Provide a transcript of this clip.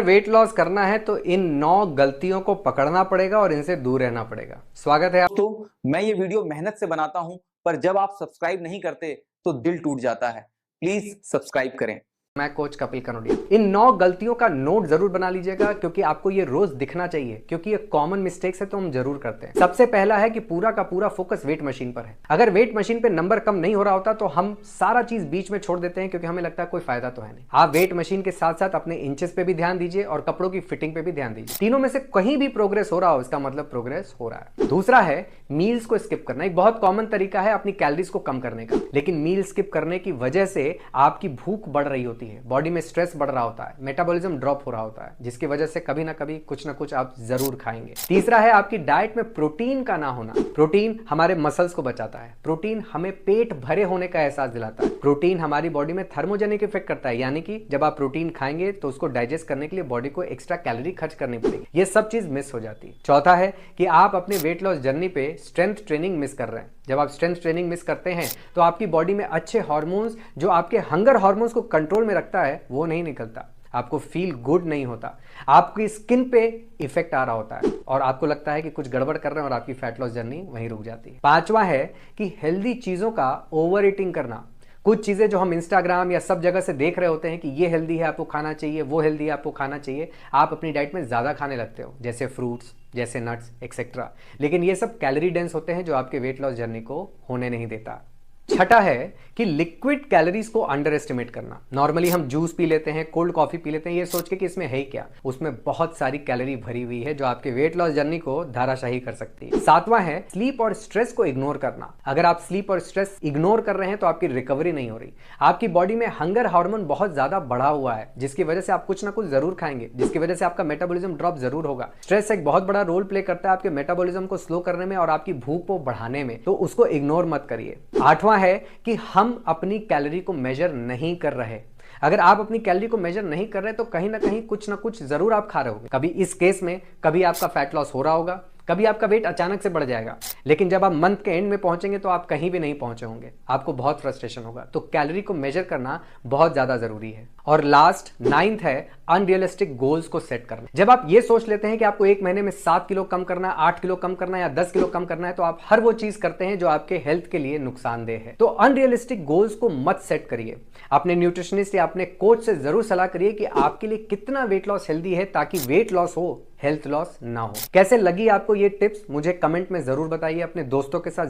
Weight loss करना है तो इन 9 गलतियों को पकड़ना पड़ेगा और इनसे दूर रहना पड़ेगा। स्वागत है दोस्तों, मैं ये वीडियो मेहनत से बनाता हूं, पर जब आप सब्सक्राइब नहीं करते तो दिल टूट जाता है। प्लीज सब्सक्राइब करें। मैं कोच कपिल कनोडिया। इन 9 गलतियों का नोट जरूर बना लीजिएगा क्योंकि आपको ये रोज दिखना चाहिए, क्योंकि ये कॉमन मिस्टेक्स है तो हम जरूर करते हैं। सबसे पहला है कि पूरा का पूरा फोकस वेट मशीन पर है। अगर वेट मशीन पे नंबर कम नहीं हो रहा होता तो हम सारा चीज बीच में छोड़ देते हैं क्योंकि हमें लगता है कोई फायदा तो है नहीं। आप वेट मशीन के साथ साथ अपने इंचेस पे भी ध्यान दीजिए और कपड़ों की फिटिंग पे भी ध्यान दीजिए। तीनों में से कहीं भी प्रोग्रेस हो रहा हो इसका मतलब प्रोग्रेस हो रहा है। दूसरा है मील्स को स्किप करना। एक बहुत कॉमन तरीका है अपनी कैलोरीज को कम करने का, लेकिन मील स्किप करने की वजह से आपकी भूख बढ़ रही होती है, बॉडी में स्ट्रेस बढ़ रहा होता है, मेटाबॉलिज्म ड्रॉप हो रहा होता है, जिसकी वजह से कभी ना कभी कुछ ना कुछ आप जरूर खाएंगे। तीसरा है आपकी डाइट में प्रोटीन का ना होना। प्रोटीन हमारे मसल्स को बचाता है, प्रोटीन हमें पेट भरे होने का एहसास दिलाता है, प्रोटीन हमारी बॉडी में थर्मोजेनिक इफेक्ट करता है, यानी कि जब आप प्रोटीन खाएंगे तो उसको डाइजेस्ट करने के लिए बॉडी को एक्स्ट्रा कैलोरी खर्च करनी पड़ेगी। ये सब चीज मिस हो जाती है। चौथा है कि आप अपने वेट लॉस जर्नी पे स्ट्रेंथ ट्रेनिंग मिस कर रहे हैं। जब आप स्ट्रेंथ ट्रेनिंग मिस करते हैं तो आपकी बॉडी में अच्छे हार्मोन्स जो आपके हंगर हार्मोन्स को कंट्रोल में रखता है वो नहीं निकलता, आपको फील गुड नहीं होता, आपकी स्किन पे इफेक्ट आ रहा होता है और आपको लगता है कि कुछ गड़बड़ कर रहे हैं और आपकी फैट लॉस जर्नी वहीं रुक जाती है। पांचवा है कि हेल्दी चीजों का ओवर ईटिंग करना। कुछ चीजें जो हम इंस्टाग्राम या सब जगह से देख रहे होते हैं कि ये हेल्दी है आपको खाना चाहिए, वो हेल्दी है आपको खाना चाहिए, आप अपनी डाइट में ज्यादा खाने लगते हो, जैसे फ्रूट्स, जैसे नट्स एक्सेट्रा, लेकिन ये सब कैलोरी डेंस होते हैं जो आपके वेट लॉस जर्नी को होने नहीं देता। छठा है कि लिक्विड कैलोरीज को अंडर एस्टिमेट करना। नॉर्मली हम जूस पी लेते हैं, कोल्ड कॉफी पी लेते हैं ये सोच के कि इसमें है क्या, उसमें बहुत सारी कैलोरी भरी हुई है जो आपके वेट लॉस जर्नी को धाराशाही कर सकती है। सातवां है स्लीप और स्ट्रेस को इग्नोर करना। अगर आप स्लीप और स्ट्रेस इग्नोर कर रहे हैं तो आपकी रिकवरी नहीं हो रही। आपकी बॉडी में हंगर हार्मोन बहुत ज्यादा बढ़ा हुआ है जिसकी वजह से आप कुछ ना कुछ जरूर खाएंगे, जिसकी वजह से आपका मेटाबॉलिज्म ड्रॉप जरूर होगा। स्ट्रेस एक बहुत बड़ा रोल प्ले करता है आपके मेटाबॉलिज्म को स्लो करने में और आपकी भूख को बढ़ाने में, तो उसको इग्नोर मत करिए। आठवां है कि हम अपनी कैलोरी को मेजर नहीं कर रहे। अगर आप अपनी कैलोरी को मेजर नहीं कर रहे तो कहीं ना कहीं कुछ ना कुछ जरूर आप खा रहे होंगे। कभी इस केस में कभी आपका फैट लॉस हो रहा होगा, कभी आपका वेट अचानक से बढ़ जाएगा, लेकिन जब आप मंथ के एंड में पहुंचेंगे तो आप कहीं भी नहीं पहुंचे होंगे, आपको बहुत फ्रस्ट्रेशन होगा। तो कैलोरी को मेजर करना बहुत ज्यादा जरूरी है। और लास्ट 9th है अनरियलिस्टिक गोल्स को सेट करना। जब आप ये सोच लेते हैं कि आपको एक महीने में 7 किलो कम करना है, 8 किलो कम करना है या 10 किलो कम करना है, तो आप हर वो चीज करते हैं जो आपके हेल्थ के लिए नुकसानदेह है। तो अनरियलिस्टिक गोल्स को मत सेट करिए। अपने न्यूट्रिशनिस्ट या अपने कोच से जरूर सलाह करिए कि आपके लिए कितना वेट लॉस हेल्दी है, ताकि वेट लॉस हो, हेल्थ लॉस ना हो। कैसे लगी आपको ये टिप्स मुझे कमेंट में जरूर बताइए, अपने दोस्तों के साथ